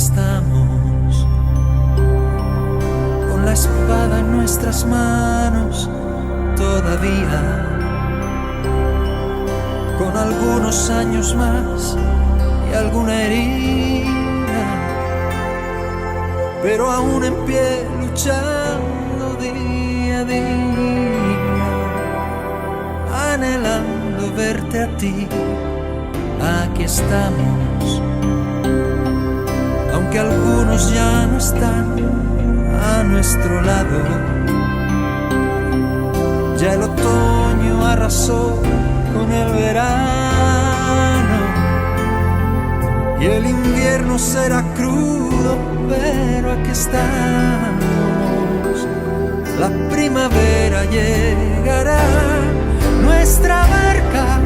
estamos, con la espada en nuestras manos todavía, con algunos años más y alguna herida, pero aún en pie luchando día a día, anhelando verte a ti. Aquí estamos, aunque algunos ya no están a nuestro lado. Ya el otoño arrasó con el verano y el invierno será crudo, pero aquí estamos. La primavera llegará, nuestra barca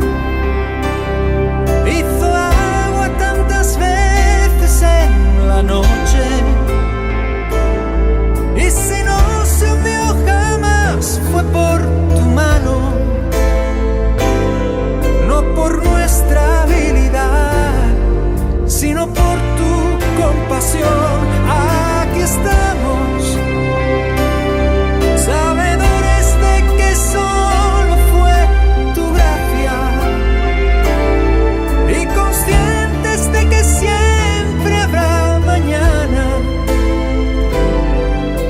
hizo agua tantas veces en la noche, y si no se hundió jamás fue por tu mano, no por nuestra habilidad, sino por tu compasión. Aquí estamos, sabedores de que solo fue tu gracia, y conscientes de que siempre habrá mañana.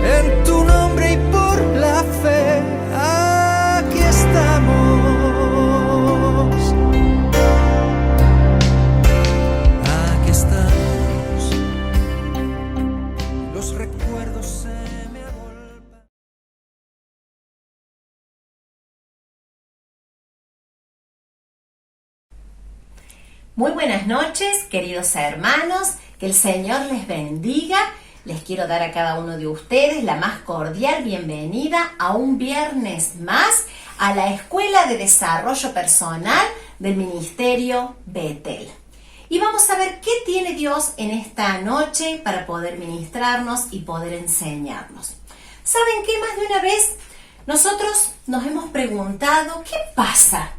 En tu nombre y por la fe, aquí estamos. Aquí estamos. Los recuerdos se me agolpan. Muy buenas noches, queridos hermanos, que el Señor les bendiga. Les quiero dar a cada uno de ustedes la más cordial bienvenida a un viernes más a la Escuela de Desarrollo Personal del Ministerio Betel. Y vamos a ver qué tiene Dios en esta noche para poder ministrarnos y poder enseñarnos. ¿Saben qué? Más de una vez nosotros nos hemos preguntado, ¿qué pasa?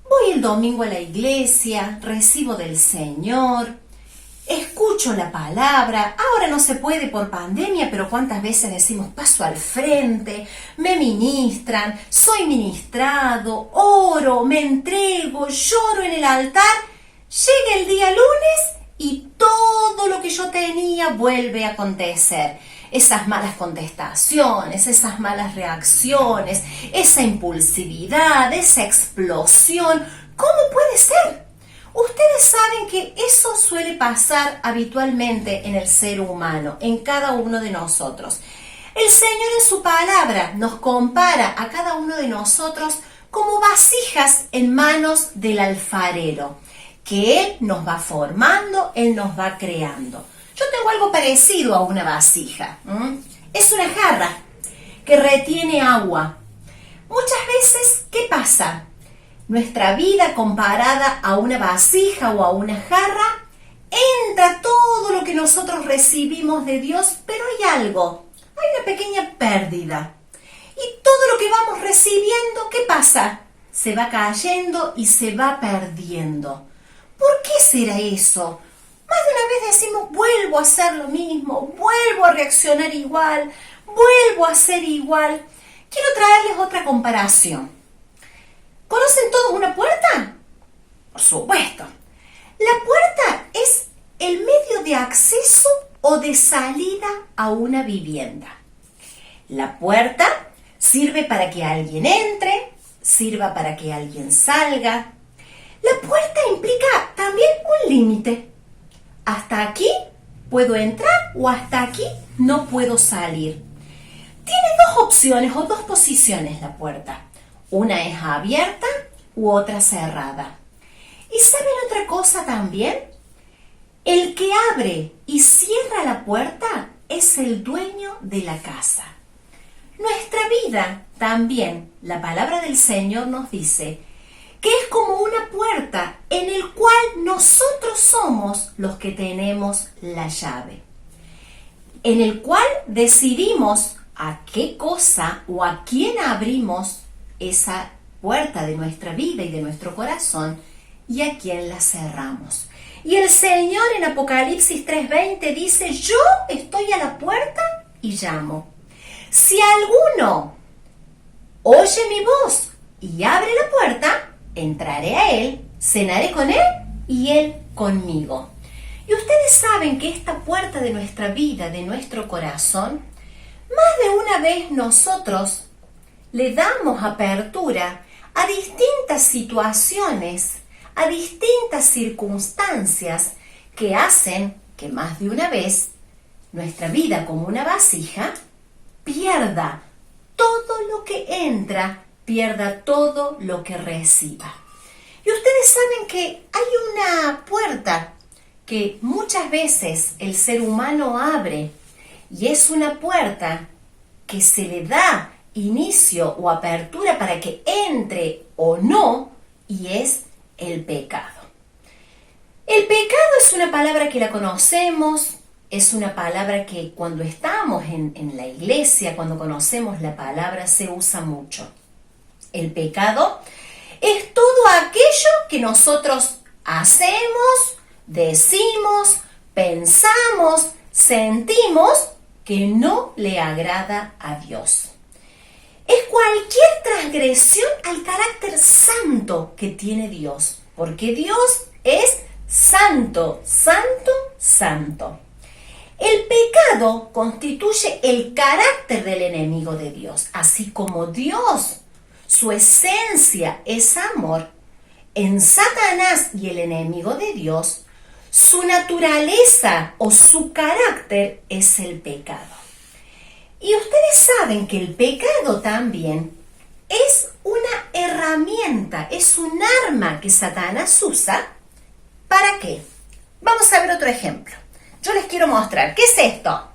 Voy el domingo a la iglesia, recibo del Señor, escucho la palabra. Ahora no se puede por pandemia, pero cuántas veces decimos paso al frente, me ministran, soy ministrado, oro, me entrego, lloro en el altar. Llega el día lunes y todo lo que yo tenía vuelve a acontecer. Esas malas contestaciones, esas malas reacciones, esa impulsividad, esa explosión. ¿Cómo puede ser? Ustedes saben que eso suele pasar habitualmente en el ser humano, en cada uno de nosotros. El Señor en su palabra nos compara a cada uno de nosotros como vasijas en manos del alfarero, que Él nos va formando, Él nos va creando. Yo tengo algo parecido a una vasija. Es una jarra que retiene agua. Muchas veces, ¿qué pasa? Nuestra vida comparada a una vasija o a una jarra, entra todo lo que nosotros recibimos de Dios, pero hay algo, hay una pequeña pérdida. Y todo lo que vamos recibiendo, ¿qué pasa? Se va cayendo y se va perdiendo. ¿Por qué será eso? Más de una vez decimos, vuelvo a hacer lo mismo, vuelvo a reaccionar igual, vuelvo a ser igual. Quiero traerles otra comparación. ¿Conocen todos una puerta? Por supuesto. La puerta es el medio de acceso o de salida a una vivienda. La puerta sirve para que alguien entre, sirva para que alguien salga. La puerta implica también un límite. Hasta aquí puedo entrar o hasta aquí no puedo salir. Tiene dos opciones o dos posiciones la puerta. Una es abierta u otra cerrada. ¿Y saben otra cosa también? El que abre y cierra la puerta es el dueño de la casa. Nuestra vida también, la palabra del Señor nos dice que es como una puerta en el cual nosotros somos los que tenemos la llave, en el cual decidimos a qué cosa o a quién abrimos esa puerta de nuestra vida y de nuestro corazón y a quién la cerramos. Y el Señor en Apocalipsis 3:20 dice, yo estoy a la puerta y llamo. Si alguno oye mi voz y abre la puerta, entraré a él, cenaré con él y él conmigo. Y ustedes saben que esta puerta de nuestra vida, de nuestro corazón, más de una vez nosotros le damos apertura a distintas situaciones, a distintas circunstancias que hacen que más de una vez nuestra vida como una vasija pierda todo lo que entra, pierda todo lo que reciba. Y ustedes saben que hay una puerta que muchas veces el ser humano abre y es una puerta que se le da inicio o apertura para que entre o no, y es el pecado. El pecado es una palabra que la conocemos, es una palabra que cuando estamos en la iglesia, cuando conocemos la palabra, se usa mucho. El pecado es todo aquello que nosotros hacemos, decimos, pensamos, sentimos que no le agrada a Dios. Es cualquier transgresión al carácter santo que tiene Dios, porque Dios es santo, santo, santo. El pecado constituye el carácter del enemigo de Dios, así como Dios, su esencia es amor. En Satanás y el enemigo de Dios, su naturaleza o su carácter es el pecado. Y ustedes saben que el pecado también es una herramienta, es un arma que Satanás usa. ¿Para qué? Vamos a ver otro ejemplo. Yo les quiero mostrar. ¿Qué es esto?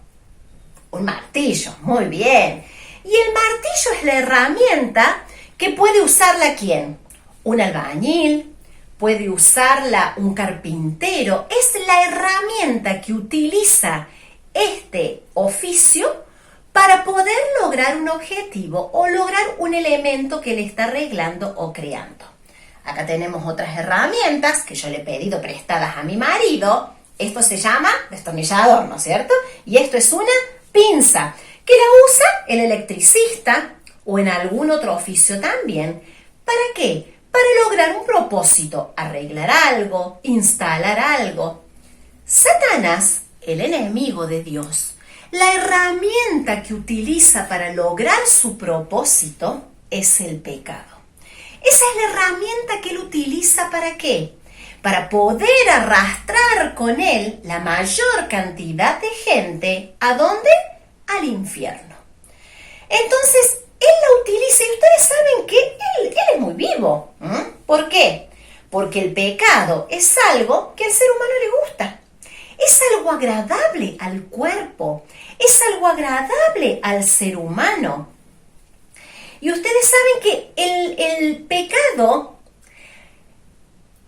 Un martillo. Muy bien. Y el martillo es la herramienta que puede usarla ¿quién? Un albañil, puede usarla un carpintero. Es la herramienta que utiliza este oficio para poder lograr un objetivo o lograr un elemento que le está arreglando o creando. Acá tenemos otras herramientas que yo le he pedido prestadas a mi marido. Esto se llama destornillador, ¿no es cierto? Y esto es una pinza que la usa el electricista o en algún otro oficio también. ¿Para qué? Para lograr un propósito, arreglar algo, instalar algo. Satanás, el enemigo de Dios, la herramienta que utiliza para lograr su propósito es el pecado. Esa es la herramienta que él utiliza ¿para qué? Para poder arrastrar con él la mayor cantidad de gente. ¿A dónde? Al infierno. Entonces, él la utiliza y ustedes saben que él es muy vivo. ¿Por qué? Porque el pecado es algo que al ser humano le gusta. Es algo agradable al cuerpo, es algo agradable al ser humano. Y ustedes saben que el pecado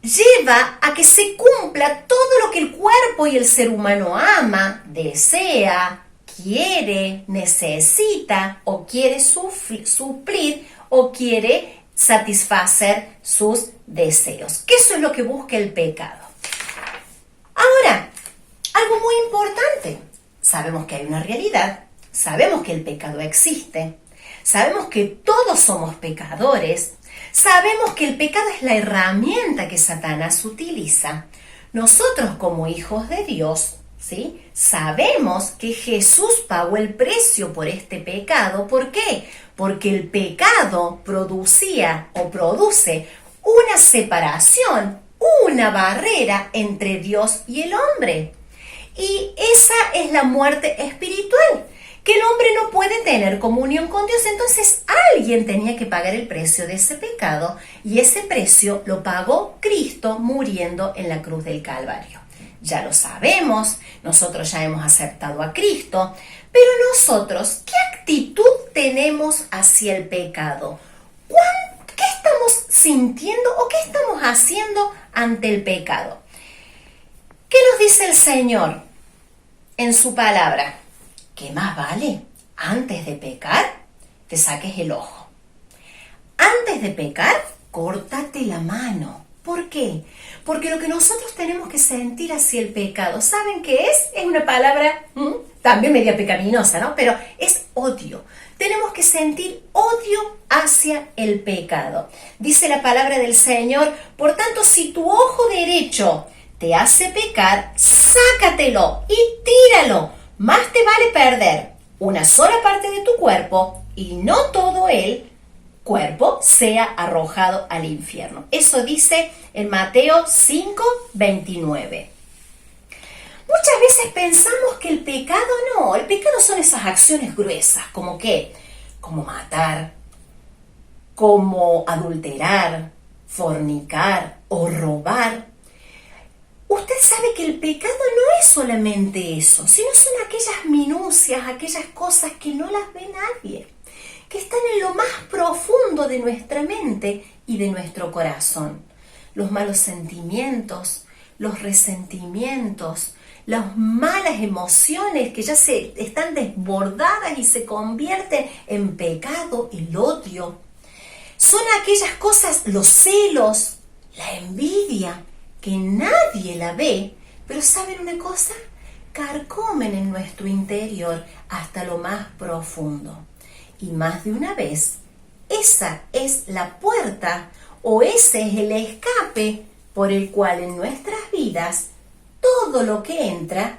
lleva a que se cumpla todo lo que el cuerpo y el ser humano ama, desea, quiere, necesita o quiere suplir o quiere satisfacer sus deseos. Que eso es lo que busca el pecado. Ahora, algo muy importante, sabemos que hay una realidad, sabemos que el pecado existe, sabemos que todos somos pecadores, sabemos que el pecado es la herramienta que Satanás utiliza. Nosotros como hijos de Dios, ¿sí? Sabemos que Jesús pagó el precio por este pecado. ¿Por qué? Porque el pecado producía o produce una separación, una barrera entre Dios y el hombre. Y esa es la muerte espiritual, que el hombre no puede tener comunión con Dios. Entonces alguien tenía que pagar el precio de ese pecado y ese precio lo pagó Cristo muriendo en la cruz del Calvario. Ya lo sabemos, nosotros ya hemos aceptado a Cristo, pero nosotros, ¿qué actitud tenemos hacia el pecado? ¿Qué estamos sintiendo o qué estamos haciendo ante el pecado? ¿Qué nos dice el Señor en su palabra? ¿Qué más vale? Antes de pecar, te saques el ojo. Antes de pecar, córtate la mano. ¿Por qué? Porque lo que nosotros tenemos que sentir hacia el pecado, ¿saben qué es? Es una palabra también media pecaminosa, ¿no? Pero es odio. Tenemos que sentir odio hacia el pecado. Dice la palabra del Señor, por tanto, si tu ojo derecho te hace pecar, sácatelo y tíralo. Más te vale perder una sola parte de tu cuerpo y no todo el cuerpo sea arrojado al infierno. Eso dice en Mateo 5:29. Muchas veces pensamos que el pecado no, el pecado son esas acciones gruesas, como qué, como matar, como adulterar, fornicar o robar. Usted sabe que el pecado no es solamente eso, sino son aquellas minucias, aquellas cosas que no las ve nadie, que están en lo más profundo de nuestra mente y de nuestro corazón. Los malos sentimientos, los resentimientos, las malas emociones que ya están desbordadas y se convierten en pecado, el odio. Son aquellas cosas, los celos, la envidia, que nadie la ve, pero ¿saben una cosa? Carcomen en nuestro interior hasta lo más profundo. Y más de una vez, esa es la puerta o ese es el escape por el cual en nuestras vidas todo lo que entra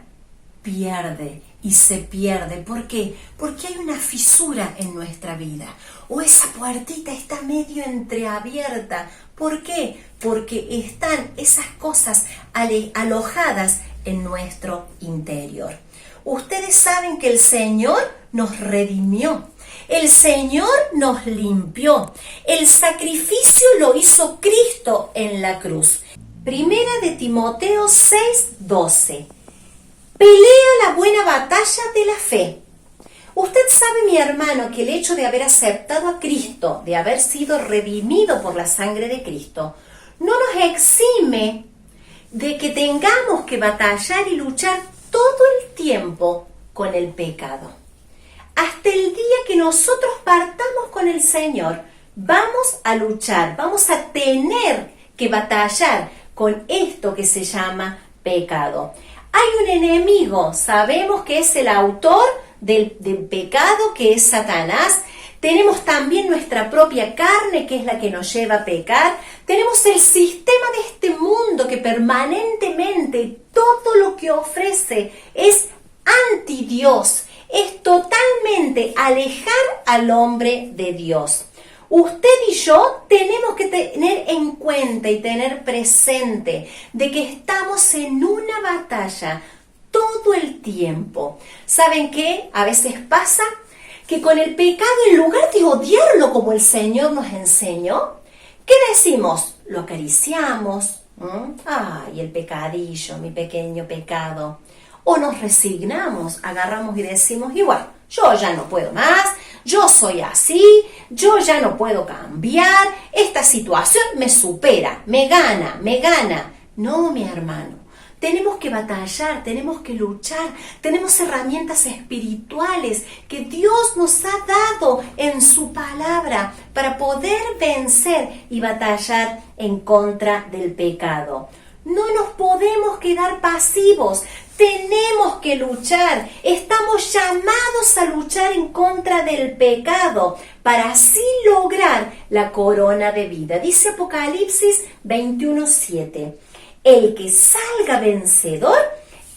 pierde y se pierde. ¿Por qué? Porque hay una fisura en nuestra vida o esa puertita está medio entreabierta. ¿Por qué? Porque están esas cosas alojadas en nuestro interior. Ustedes saben que el Señor nos redimió. El Señor nos limpió. El sacrificio lo hizo Cristo en la cruz. Primera de Timoteo 6:12. Pelea la buena batalla de la fe. Usted sabe, mi hermano, que el hecho de haber aceptado a Cristo, de haber sido redimido por la sangre de Cristo, no nos exime de que tengamos que batallar y luchar todo el tiempo con el pecado. Hasta el día que nosotros partamos con el Señor, vamos a luchar, vamos a tener que batallar con esto que se llama pecado. Hay un enemigo, sabemos que es el autor del pecado, que es Satanás. Tenemos también nuestra propia carne, que es la que nos lleva a pecar. Tenemos el sistema de este mundo que permanentemente todo lo que ofrece es anti Dios, es totalmente alejar al hombre de Dios. Usted y yo tenemos que tener en cuenta y tener presente de que estamos en una batalla todo el tiempo. ¿Saben qué? A veces pasa que con el pecado, en lugar de odiarlo como el Señor nos enseñó, ¿qué decimos? Lo acariciamos. Ay, el pecadillo, mi pequeño pecado. O nos resignamos, agarramos y decimos, igual, yo ya no puedo más, yo soy así, yo ya no puedo cambiar, esta situación me supera, me gana. No, mi hermano, tenemos que batallar, tenemos que luchar, tenemos herramientas espirituales que Dios nos ha dado en su palabra para poder vencer y batallar en contra del pecado. No nos podemos quedar pasivos, tenemos que luchar, estamos llamados a luchar en contra del pecado para así lograr la corona de vida. Dice Apocalipsis 21:7, el que salga vencedor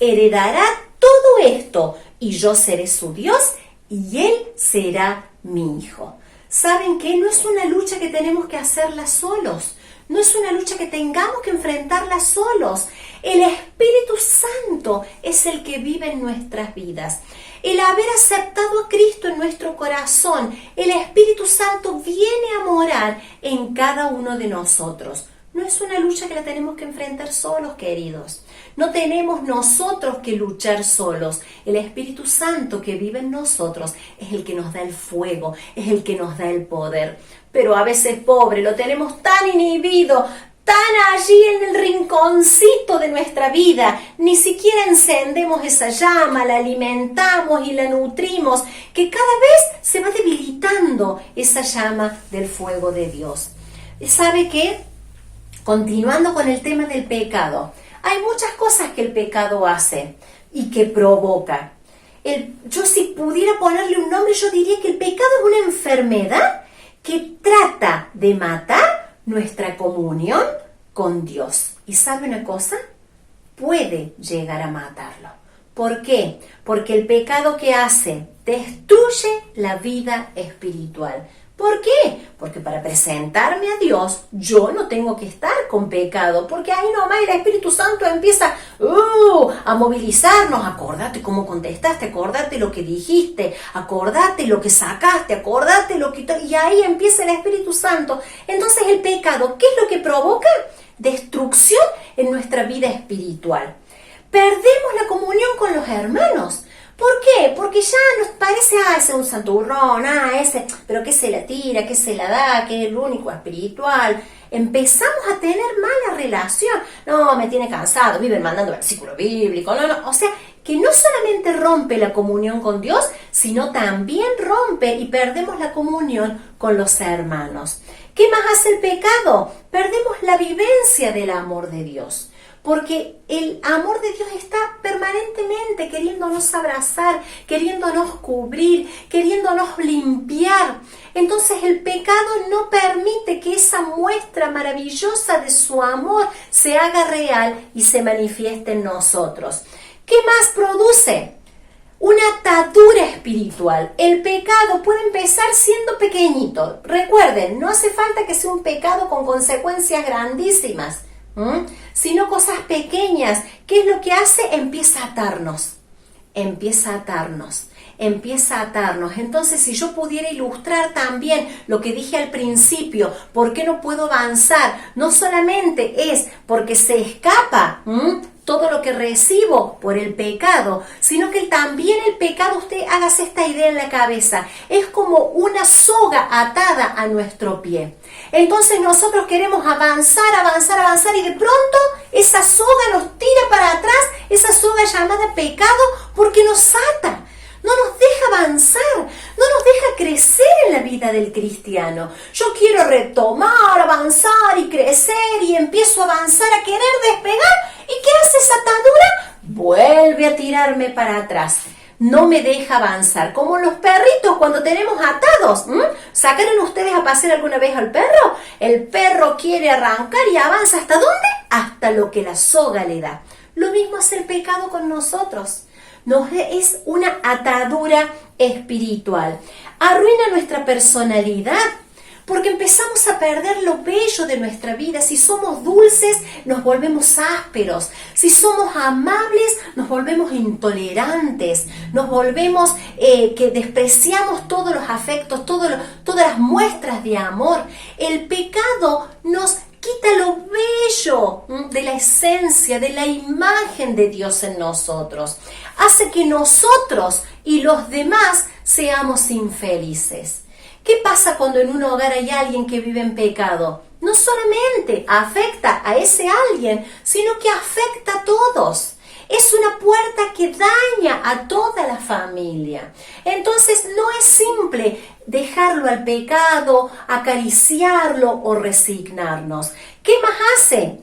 heredará todo esto y yo seré su Dios y él será mi hijo. ¿Saben qué? No es una lucha que tenemos que hacerla solos. No es una lucha que tengamos que enfrentarla solos. El Espíritu Santo es el que vive en nuestras vidas. El haber aceptado a Cristo en nuestro corazón, el Espíritu Santo viene a morar en cada uno de nosotros. No es una lucha que la tenemos que enfrentar solos, queridos. No tenemos nosotros que luchar solos. El Espíritu Santo que vive en nosotros es el que nos da el fuego, es el que nos da el poder. Pero a veces, pobre, lo tenemos tan inhibido, tan allí en el rinconcito de nuestra vida. Ni siquiera encendemos esa llama, la alimentamos y la nutrimos, que cada vez se va debilitando esa llama del fuego de Dios. ¿Sabe qué? Continuando con el tema del pecado, hay muchas cosas que el pecado hace y que provoca. Yo si pudiera ponerle un nombre, yo diría que el pecado es una enfermedad que trata de matar nuestra comunión con Dios. ¿Y sabe una cosa? Puede llegar a matarlo. ¿Por qué? Porque el pecado que hace destruye la vida espiritual. ¿Por qué? Porque para presentarme a Dios yo no tengo que estar con pecado, porque ahí nomás el Espíritu Santo empieza a movilizarnos. Acordate cómo contestaste, acordate lo que dijiste, acordate lo que sacaste, acordate lo que... Y ahí empieza el Espíritu Santo. Entonces el pecado, ¿qué es lo que provoca? Destrucción en nuestra vida espiritual. Perdemos la comunión con los hermanos. ¿Por qué? Porque ya nos parece, ese es un santurrón, ese, pero que se la tira, que se la da, que es el único espiritual. Empezamos a tener mala relación. No, me tiene cansado, viven mandando versículo bíblico, no. O sea, que no solamente rompe la comunión con Dios, sino también rompe y perdemos la comunión con los hermanos. ¿Qué más hace el pecado? Perdemos la vivencia del amor de Dios. Porque el amor de Dios está permanentemente queriéndonos abrazar, queriéndonos cubrir, queriéndonos limpiar. Entonces el pecado no permite que esa muestra maravillosa de su amor se haga real y se manifieste en nosotros. ¿Qué más produce? Una atadura espiritual. El pecado puede empezar siendo pequeñito. Recuerden, no hace falta que sea un pecado con consecuencias grandísimas, sino cosas pequeñas. ¿Qué es lo que hace? Empieza a atarnos. Entonces, si yo pudiera ilustrar también lo que dije al principio, ¿por qué no puedo avanzar? No solamente es porque se escapa todo lo que recibo por el pecado, sino que también el pecado, usted hágase esta idea en la cabeza, es como una soga atada a nuestro pie. Entonces nosotros queremos avanzar y de pronto esa soga nos tira para atrás, esa soga llamada pecado, porque nos ata. No nos deja avanzar, no nos deja crecer en la vida del cristiano. Yo quiero retomar, avanzar y crecer y empiezo a avanzar, a querer despegar. ¿Y qué hace esa atadura? Vuelve a tirarme para atrás. No me deja avanzar. Como los perritos cuando tenemos atados. ¿Sacaron ustedes a pasear alguna vez al perro? El perro quiere arrancar y avanza. ¿Hasta dónde? Hasta lo que la soga le da. Lo mismo hace el pecado con nosotros. Es una atadura espiritual. Arruina nuestra personalidad porque empezamos a perder lo bello de nuestra vida. Si somos dulces, nos volvemos ásperos. Si somos amables, nos volvemos intolerantes. Nos volvemos que despreciamos todos los afectos, todas las muestras de amor. El pecado nos quita lo bello de la esencia, de la imagen de Dios en nosotros. Hace que nosotros y los demás seamos infelices. ¿Qué pasa cuando en un hogar hay alguien que vive en pecado? No solamente afecta a ese alguien, sino que afecta a todos. Es una puerta que daña a toda la familia. Entonces no es simple dejarlo al pecado, acariciarlo o resignarnos. ¿Qué más hace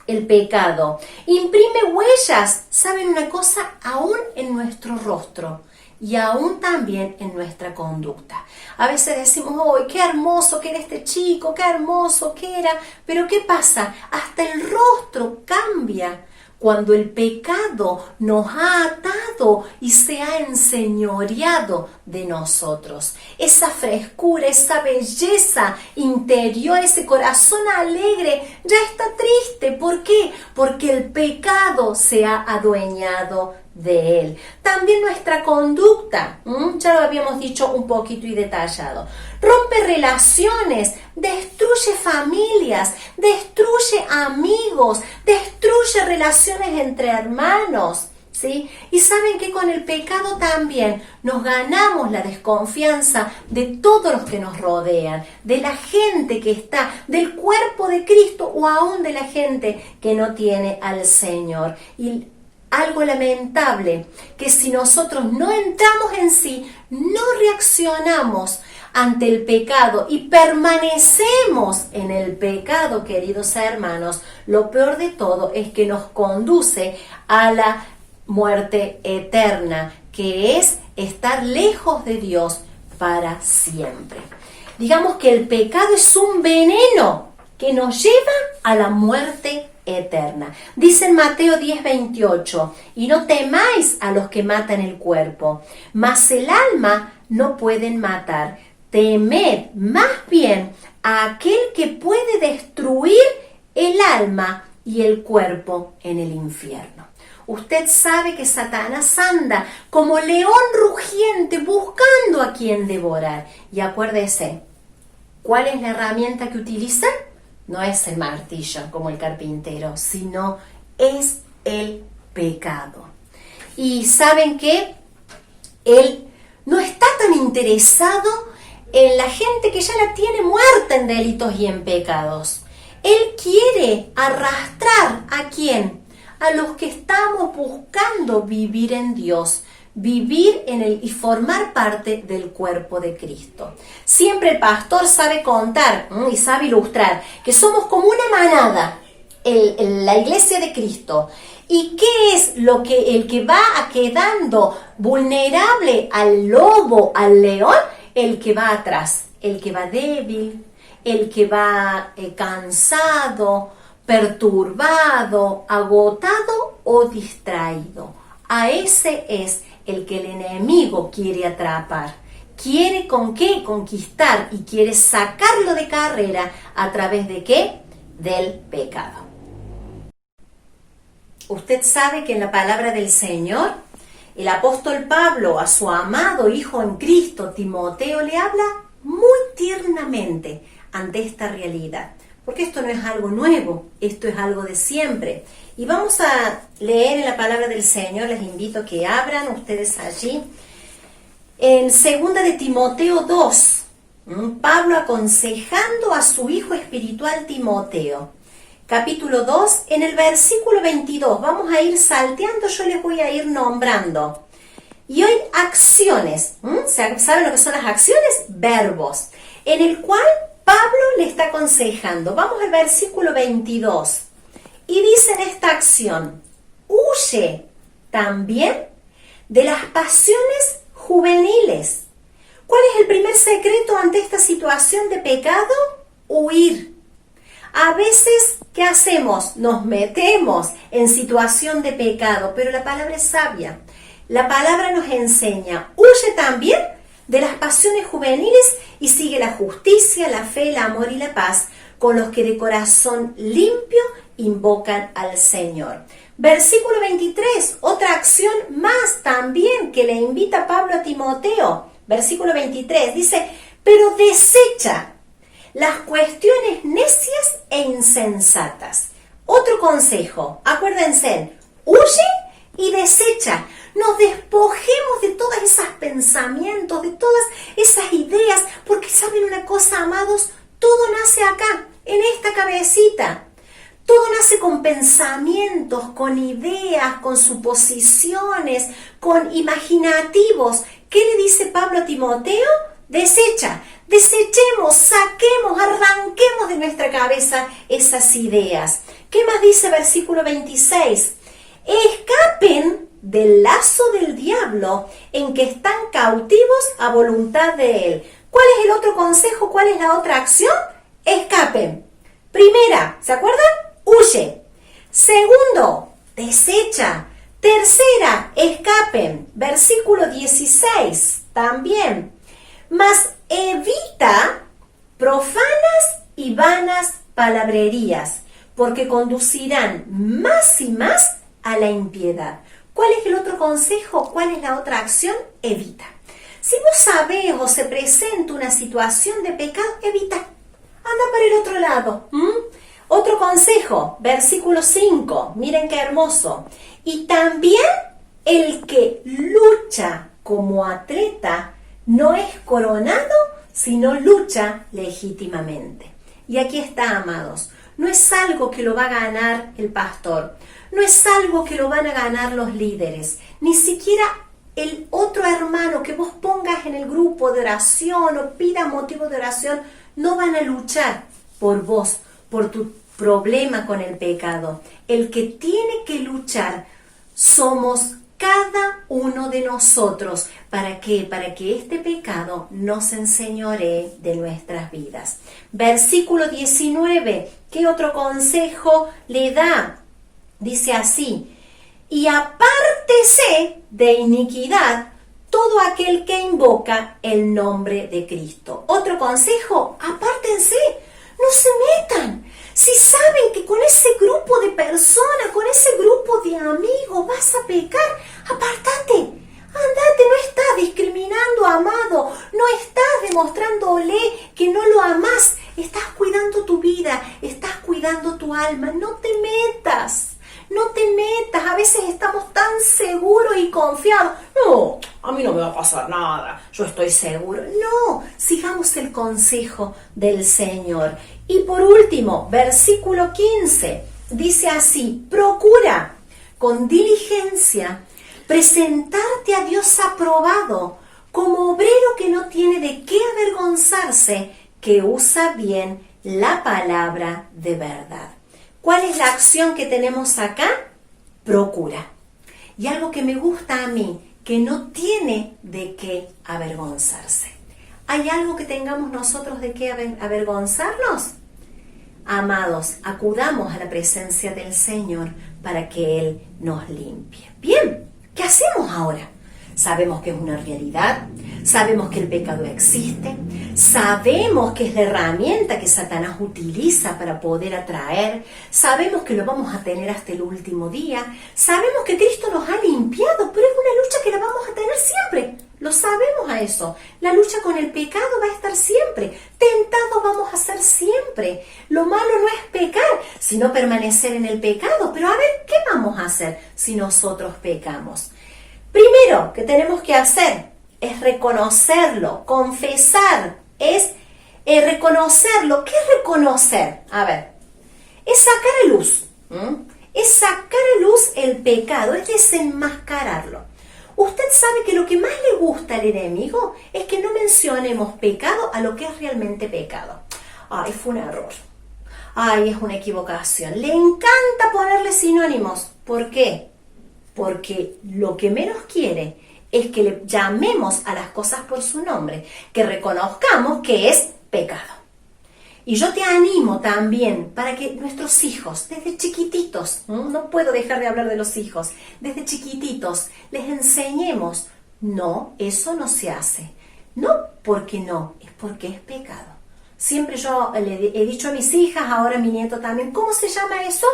el pecado? Imprime huellas, ¿saben una cosa? Aún en nuestro rostro y aún también en nuestra conducta. A veces decimos, ¡ay, qué hermoso que era este chico! ¡Qué hermoso que era! Pero ¿qué pasa? Hasta el rostro cambia cuando el pecado nos ha atado y se ha enseñoreado de nosotros. Esa frescura, esa belleza interior, ese corazón alegre, ya está triste. ¿Por qué? Porque el pecado se ha adueñado de él. También nuestra conducta, ya lo habíamos dicho un poquito y detallado, rompe relaciones, destruye familias, destruye amigos, destruye relaciones entre hermanos, ¿sí? Y saben que con el pecado también nos ganamos la desconfianza de todos los que nos rodean, de la gente que está, del cuerpo de Cristo o aún de la gente que no tiene al Señor. Y algo lamentable, que si nosotros no entramos en sí, no reaccionamos ante el pecado y permanecemos en el pecado, queridos hermanos, lo peor de todo es que nos conduce a la muerte eterna, que es estar lejos de Dios para siempre. Digamos que el pecado es un veneno que nos lleva a la muerte eterna. Dice en Mateo 10:28, y no temáis a los que matan el cuerpo, mas el alma no pueden matar. Temed más bien a aquel que puede destruir el alma y el cuerpo en el infierno. Usted sabe que Satanás anda como león rugiente buscando a quien devorar. Y acuérdese, ¿cuál es la herramienta que utiliza? No es el martillo como el carpintero, sino es el pecado. Y ¿saben qué? Él no está tan interesado en la gente que ya la tiene muerta en delitos y en pecados. Él quiere arrastrar ¿a quién? A los que estamos buscando vivir en Dios, vivir en él y formar parte del cuerpo de Cristo. Siempre el pastor sabe contar y sabe ilustrar que somos como una manada, la iglesia de Cristo. ¿Y qué es lo que el que va quedando vulnerable al lobo, al león? El que va atrás, el que va débil, el que va cansado, perturbado, agotado o distraído. A ese es el que el enemigo quiere atrapar. ¿Quiere con qué? Conquistar y quiere sacarlo de carrera a través de ¿qué? Del pecado. Usted sabe que en la palabra del Señor, el apóstol Pablo a su amado hijo en Cristo, Timoteo, le habla muy tiernamente ante esta realidad. Porque esto no es algo nuevo, esto es algo de siempre. Y vamos a leer en la palabra del Señor, les invito a que abran ustedes allí. En 2 de Timoteo 2, Pablo aconsejando a su hijo espiritual Timoteo. Capítulo 2, en el versículo 22, vamos a ir salteando, yo les voy a ir nombrando. Y hoy acciones, ¿saben lo que son las acciones? Verbos, en el cual Pablo le está aconsejando. Vamos al versículo 22. Y dice en esta acción, huye también de las pasiones juveniles. ¿Cuál es el primer secreto ante esta situación de pecado? Huir. A veces, ¿qué hacemos? Nos metemos en situación de pecado, pero la palabra es sabia. La palabra nos enseña, huye también de las pasiones juveniles y sigue la justicia, la fe, el amor y la paz con los que de corazón limpio invocan al Señor. Versículo 23, otra acción más también que le invita Pablo a Timoteo. Versículo 23 dice, pero desecha las cuestiones necias e insensatas. Otro consejo, acuérdense, huye y desecha. Nos despojemos de todos esos pensamientos, de todas esas ideas, porque saben una cosa, amados, todo nace acá, en esta cabecita. Todo nace con pensamientos, con ideas, con suposiciones, con imaginativos. ¿Qué le dice Pablo a Timoteo? Desecha, desechemos, saquemos, arranquemos de nuestra cabeza esas ideas. ¿Qué más dice versículo 26? Escapen del lazo del diablo en que están cautivos a voluntad de él. ¿Cuál es el otro consejo? ¿Cuál es la otra acción? Escapen. Primera, ¿se acuerdan? Huye. Segundo, desecha. Tercera, escapen. Versículo 16, también. Mas evita profanas y vanas palabrerías, porque conducirán más y más a la impiedad. ¿Cuál es el otro consejo? ¿Cuál es la otra acción? Evita. Si vos sabés o se presenta una situación de pecado, evita. Anda para el otro lado. Otro consejo, versículo 5. Miren qué hermoso. Y también el que lucha como atleta no es coronado, sino lucha legítimamente. Y aquí está, amados. No es algo que lo va a ganar el pastor. No es algo que lo van a ganar los líderes, ni siquiera el otro hermano que vos pongas en el grupo de oración o pidas motivo de oración, no van a luchar por vos, por tu problema con el pecado. El que tiene que luchar somos cada uno de nosotros. ¿Para qué? Para que este pecado no se enseñoree de nuestras vidas. Versículo 19, ¿qué otro consejo le da? Dice así: y apártese de iniquidad todo aquel que invoca el nombre de Cristo. Otro consejo: apártense, no se metan. Si saben que con ese grupo de personas, con ese grupo de amigos vas a pecar, apártate, andate, no estás discriminando, amado, no estás demostrándole que no lo amás, estás cuidando tu vida, estás cuidando tu alma, no te metas. No te metas, a veces estamos tan seguros y confiados. No, a mí no me va a pasar nada, yo estoy seguro. No, sigamos el consejo del Señor. Y por último, versículo 15, dice así: procura con diligencia presentarte a Dios aprobado, como obrero que no tiene de qué avergonzarse, que usa bien la palabra de verdad. ¿Cuál es la acción que tenemos acá? Procura. Y algo que me gusta a mí, que no tiene de qué avergonzarse. ¿Hay algo que tengamos nosotros de qué avergonzarnos? Amados, acudamos a la presencia del Señor para que Él nos limpie. Bien, ¿qué hacemos ahora? Sabemos que es una realidad, sabemos que el pecado existe, sabemos que es la herramienta que Satanás utiliza para poder atraer, sabemos que lo vamos a tener hasta el último día, sabemos que Cristo nos ha limpiado, pero es una lucha que la vamos a tener siempre, lo sabemos a eso. La lucha con el pecado va a estar siempre, tentados vamos a ser siempre. Lo malo no es pecar, sino permanecer en el pecado. Pero a ver, ¿qué vamos a hacer si nosotros pecamos? Primero que tenemos que hacer es reconocerlo, confesar, es reconocerlo. ¿Qué es reconocer? A ver, es sacar a luz, es sacar a luz el pecado, es desenmascararlo. Usted sabe que lo que más le gusta al enemigo es que no mencionemos pecado a lo que es realmente pecado. Ay, fue un error. Ay, es una equivocación. Le encanta ponerle sinónimos. ¿Por qué? Porque lo que menos quiere es que le llamemos a las cosas por su nombre, que reconozcamos que es pecado. Y yo te animo también para que nuestros hijos, desde chiquititos, no puedo dejar de hablar de los hijos, desde chiquititos les enseñemos, no, eso no se hace. No porque no, es porque es pecado. Siempre yo le he dicho a mis hijas, ahora a mi nieto también, ¿cómo se llama eso?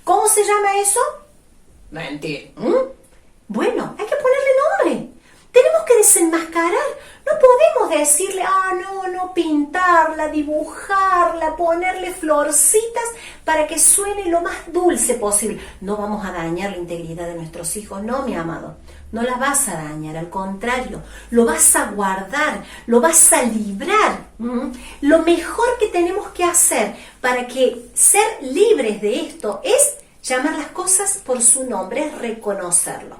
¿Cómo se llama eso? Mentir. Bueno, hay que ponerle nombre. Tenemos que desenmascarar. No podemos decirle, no, pintarla, dibujarla, ponerle florcitas para que suene lo más dulce posible. No vamos a dañar la integridad de nuestros hijos, no, mi amado. No la vas a dañar, al contrario, lo vas a guardar, lo vas a librar. Lo mejor que tenemos que hacer para que ser libres de esto es llamar las cosas por su nombre, es reconocerlo.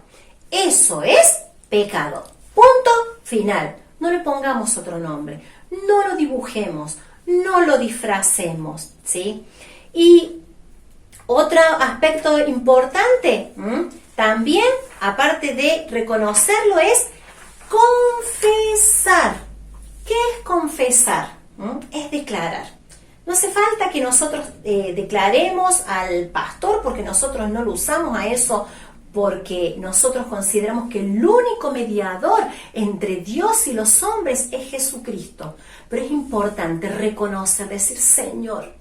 Eso es pecado. Punto final. No le pongamos otro nombre, no lo dibujemos, no lo disfracemos, ¿sí? Y otro aspecto importante, también, aparte de reconocerlo, es confesar. ¿Qué es confesar? Es declarar. No hace falta que nosotros declaremos al pastor, porque nosotros no lo usamos a eso, porque nosotros consideramos que el único mediador entre Dios y los hombres es Jesucristo. Pero es importante reconocer, decir, Señor,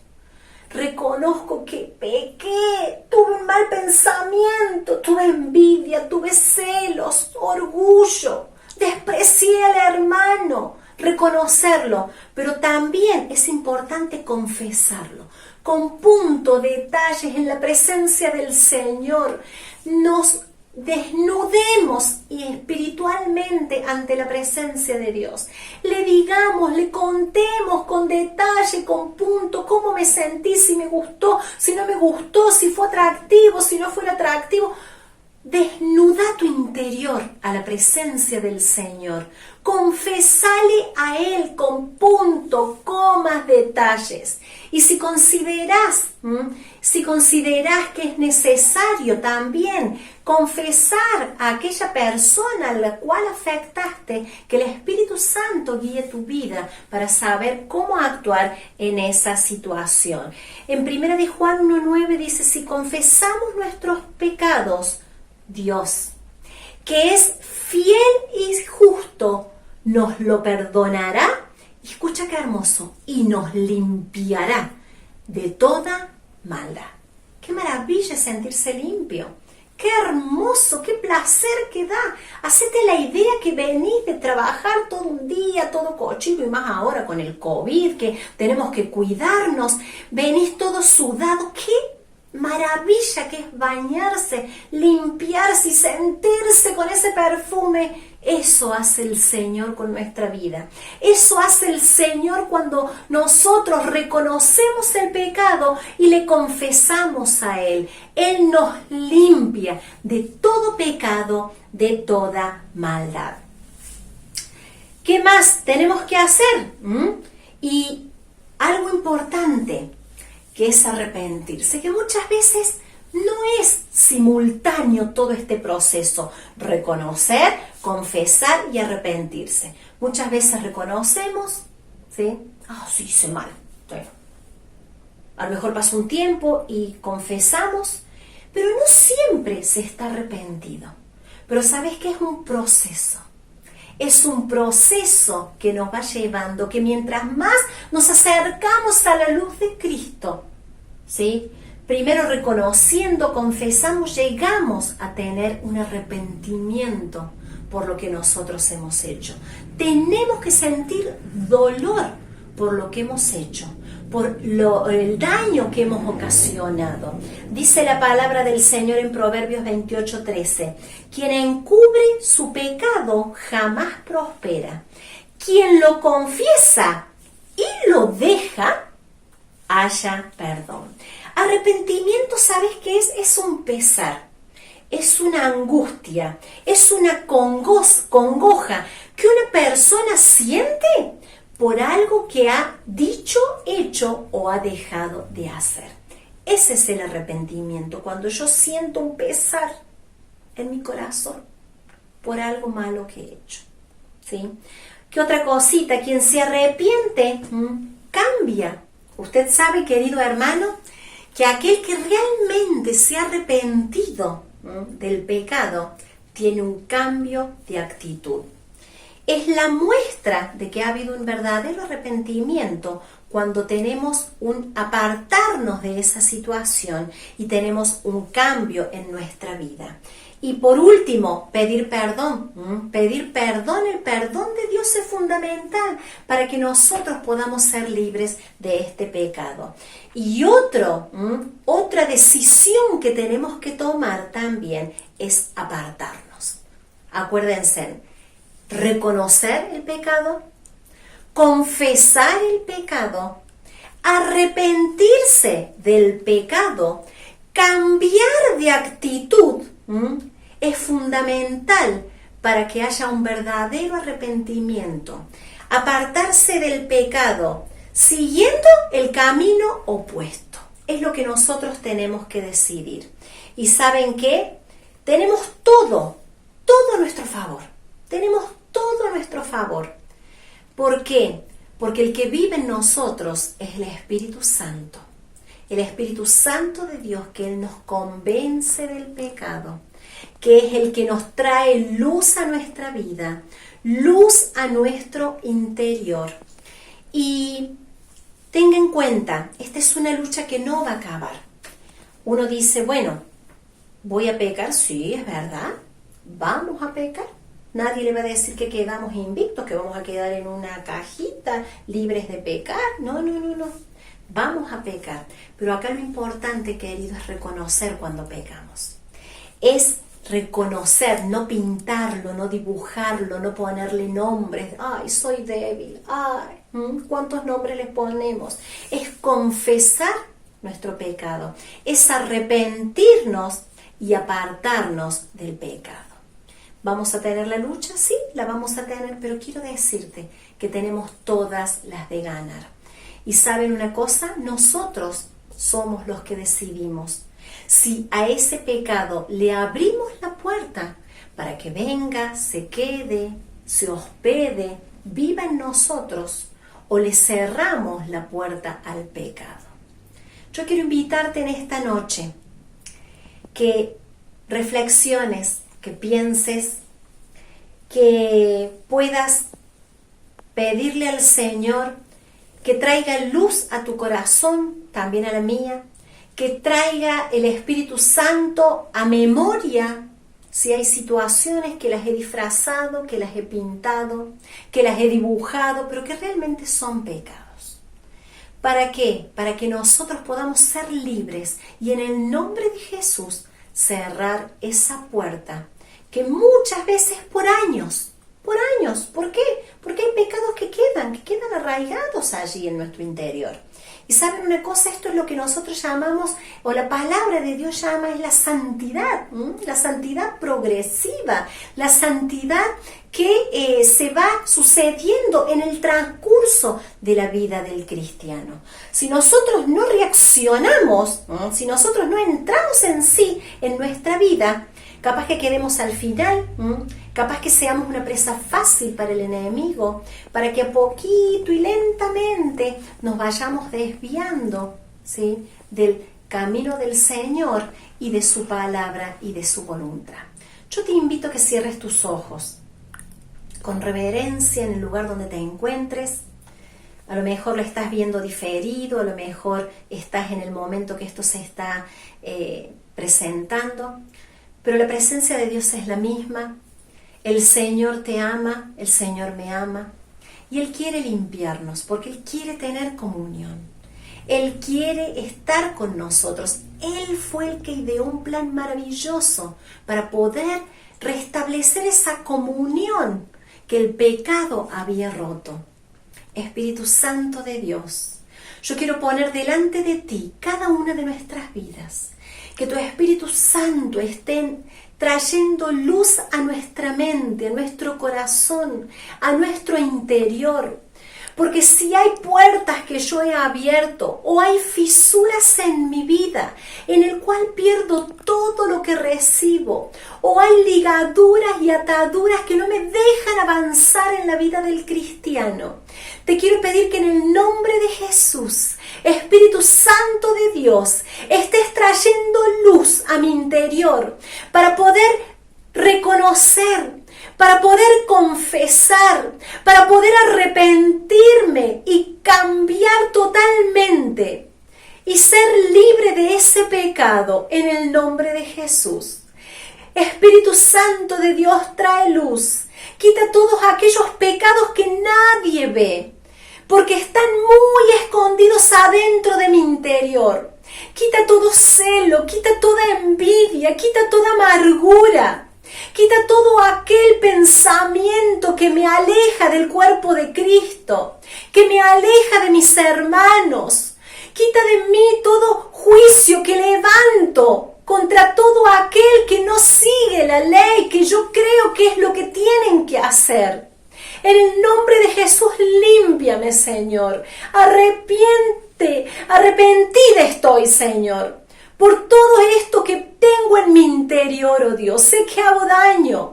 reconozco que pequé, tuve un mal pensamiento, tuve envidia, tuve celos, orgullo, desprecié al hermano. Reconocerlo, pero también es importante confesarlo, con punto, detalles, en la presencia del Señor. Nos desnudemos espiritualmente ante la presencia de Dios. Le digamos, le contemos con detalle, con punto, cómo me sentí, si me gustó, si no me gustó, si fue atractivo, si no fue atractivo. Desnuda tu interior a la presencia del Señor. Confesale a Él con punto, comas, detalles. Y si consideras que es necesario también confesar a aquella persona a la cual afectaste, que el Espíritu Santo guíe tu vida para saber cómo actuar en esa situación. En 1 de Juan 1:9 dice, si confesamos nuestros pecados, Dios, que es fiel y justo, nos lo perdonará, y escucha qué hermoso, y nos limpiará de toda maldad. Qué maravilla sentirse limpio, qué hermoso, qué placer que da. Hacete la idea que venís de trabajar todo un día, todo cochino, y más ahora con el COVID, que tenemos que cuidarnos, venís todo sudado, qué maravilla que es bañarse, limpiarse y sentirse con ese perfume. Eso hace el Señor con nuestra vida. Eso hace el Señor cuando nosotros reconocemos el pecado y le confesamos a Él. Él nos limpia de todo pecado, de toda maldad. ¿Qué más tenemos que hacer? Y algo importante, que es arrepentirse, que muchas veces no es simultáneo todo este proceso, reconocer, confesar y arrepentirse. Muchas veces reconocemos, ¿sí? Sí, hice mal. Bueno, a lo mejor pasa un tiempo y confesamos, pero no siempre se está arrepentido. Pero ¿sabes qué? Es un proceso. Es un proceso que nos va llevando, que mientras más nos acercamos a la luz de Cristo, ¿sí? Primero reconociendo, confesamos, llegamos a tener un arrepentimiento por lo que nosotros hemos hecho. Tenemos que sentir dolor por lo que hemos hecho, por el daño que hemos ocasionado. Dice la palabra del Señor en Proverbios 28:13, quien encubre su pecado jamás prospera. Quien lo confiesa y lo deja, halla perdón. Arrepentimiento, ¿sabes qué es? Es un pesar, es una angustia, es una congoja que una persona siente por algo que ha dicho, hecho o ha dejado de hacer. Ese es el arrepentimiento, cuando yo siento un pesar en mi corazón por algo malo que he hecho, ¿sí? ¿Qué otra cosita? Quien se arrepiente, cambia. Usted sabe, querido hermano, que aquel que realmente se ha arrepentido del pecado tiene un cambio de actitud. Es la muestra de que ha habido un verdadero arrepentimiento cuando tenemos un apartarnos de esa situación y tenemos un cambio en nuestra vida. Y por último, pedir perdón. Pedir perdón, el perdón de Dios es fundamental para que nosotros podamos ser libres de este pecado. Y otra decisión que tenemos que tomar también es apartarnos. Acuérdense, reconocer el pecado, confesar el pecado, arrepentirse del pecado, cambiar de actitud, es fundamental para que haya un verdadero arrepentimiento. Apartarse del pecado, siguiendo el camino opuesto. Es lo que nosotros tenemos que decidir. ¿Y saben qué? Tenemos todo a nuestro favor. Tenemos todo a nuestro favor. ¿Por qué? Porque el que vive en nosotros es el Espíritu Santo. El Espíritu Santo de Dios, que Él nos convence del pecado, que es el que nos trae luz a nuestra vida, luz a nuestro interior. Y tenga en cuenta, esta es una lucha que no va a acabar. Uno dice, bueno, ¿voy a pecar? Sí, es verdad. ¿Vamos a pecar? Nadie le va a decir que quedamos invictos, que vamos a quedar en una cajita libres de pecar. No. Vamos a pecar. Pero acá lo importante, querido, es reconocer cuando pecamos. Es reconocer, no pintarlo, no dibujarlo, no ponerle nombres. Ay, soy débil. Ay, ¿cuántos nombres les ponemos? Es confesar nuestro pecado, es arrepentirnos y apartarnos del pecado. ¿Vamos a tener la lucha? Sí, la vamos a tener, pero quiero decirte que tenemos todas las de ganar. Y ¿saben una cosa? Nosotros somos los que decidimos si a ese pecado le abrimos la puerta para que venga, se quede, se hospede, viva en nosotros, o le cerramos la puerta al pecado. Yo quiero invitarte en esta noche que reflexiones, que pienses, que puedas pedirle al Señor que traiga luz a tu corazón, también a la mía, que traiga el Espíritu Santo a memoria si hay situaciones que las he disfrazado, que las he pintado, que las he dibujado, pero que realmente son pecados. ¿Para qué? Para que nosotros podamos ser libres y en el nombre de Jesús cerrar esa puerta que muchas veces por años, ¿por qué? Porque hay pecados que quedan arraigados allí en nuestro interior. Y ¿saben una cosa? Esto es lo que nosotros llamamos, o la palabra de Dios llama, es la santidad progresiva, la santidad que se va sucediendo en el transcurso de la vida del cristiano. Si nosotros no reaccionamos, si nosotros no entramos en sí, en nuestra vida, capaz que quedemos al final, capaz que seamos una presa fácil para el enemigo, para que a poquito y lentamente nos vayamos desviando, ¿sí?, del camino del Señor y de su palabra y de su voluntad. Yo te invito a que cierres tus ojos con reverencia en el lugar donde te encuentres. A lo mejor lo estás viendo diferido, a lo mejor estás en el momento que esto se está presentando, pero la presencia de Dios es la misma. El Señor te ama, el Señor me ama, y Él quiere limpiarnos porque Él quiere tener comunión. Él quiere estar con nosotros. Él fue el que ideó un plan maravilloso para poder restablecer esa comunión que el pecado había roto. Espíritu Santo de Dios, yo quiero poner delante de ti cada una de nuestras vidas. Que tu Espíritu Santo esté trayendo luz a nuestra mente, a nuestro corazón, a nuestro interior. Porque si hay puertas que yo he abierto o hay fisuras en mi vida en el cual pierdo todo lo que recibo, o hay ligaduras y ataduras que no me dejan avanzar en la vida del cristiano, te quiero pedir que en el nombre de Jesús, Espíritu Santo de Dios, estés trayendo luz a mi interior para poder reconocer, para poder confesar, para poder arrepentirme y cambiar totalmente y ser libre de ese pecado en el nombre de Jesús. Espíritu Santo de Dios, trae luz, quita todos aquellos pecados que nadie ve, porque están muy escondidos adentro de mi interior. Quita todo celo, quita toda envidia, quita toda amargura. Quita todo aquel pensamiento que me aleja del cuerpo de Cristo, que me aleja de mis hermanos. Quita de mí todo juicio que levanto contra todo aquel que no sigue la ley, que yo creo que es lo que tienen que hacer. En el nombre de Jesús, límpiame, Señor. Arrepentida estoy, Señor, por todo esto que tengo en mi interior, oh Dios. Sé que hago daño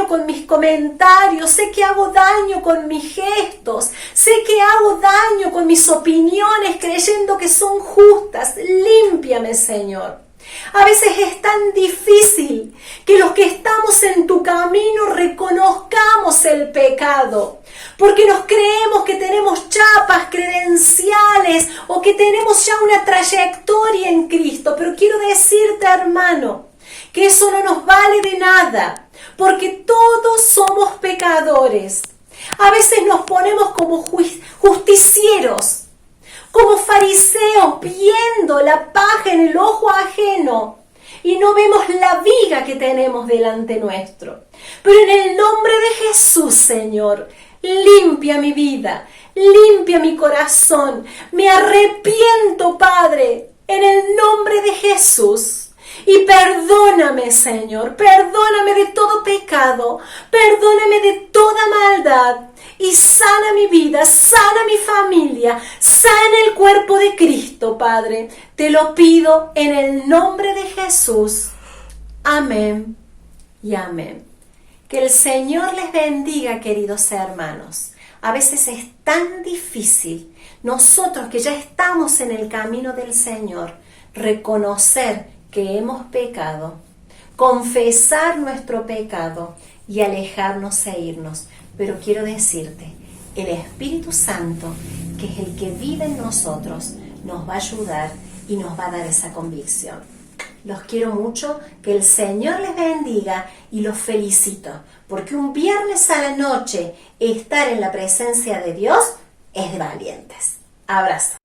con mis comentarios, sé que hago daño con mis gestos, sé que hago daño con mis opiniones creyendo que son justas. Límpiame, Señor. A veces es tan difícil que los que estamos en tu camino reconozcamos el pecado, porque nos creemos que tenemos chapas, credenciales o que tenemos ya una trayectoria en Cristo. Pero quiero decirte, hermano, que eso no nos vale de nada, porque todos somos pecadores. A veces nos ponemos como justicieros, como fariseos, viendo la paja en el ojo ajeno y no vemos la viga que tenemos delante nuestro. Pero en el nombre de Jesús, Señor, limpia mi vida, limpia mi corazón. Me arrepiento, Padre, en el nombre de Jesús. Y perdóname, Señor, perdóname de todo pecado, perdóname de toda maldad. Y sana mi vida, sana mi familia, sana el cuerpo de Cristo, Padre. Te lo pido en el nombre de Jesús. Amén y amén. Que el Señor les bendiga, queridos hermanos. A veces es tan difícil, nosotros que ya estamos en el camino del Señor, reconocer que hemos pecado, confesar nuestro pecado y alejarnos e irnos. Pero quiero decirte, el Espíritu Santo, que es el que vive en nosotros, nos va a ayudar y nos va a dar esa convicción. Los quiero mucho, que el Señor les bendiga y los felicito, porque un viernes a la noche estar en la presencia de Dios es de valientes. Abrazo.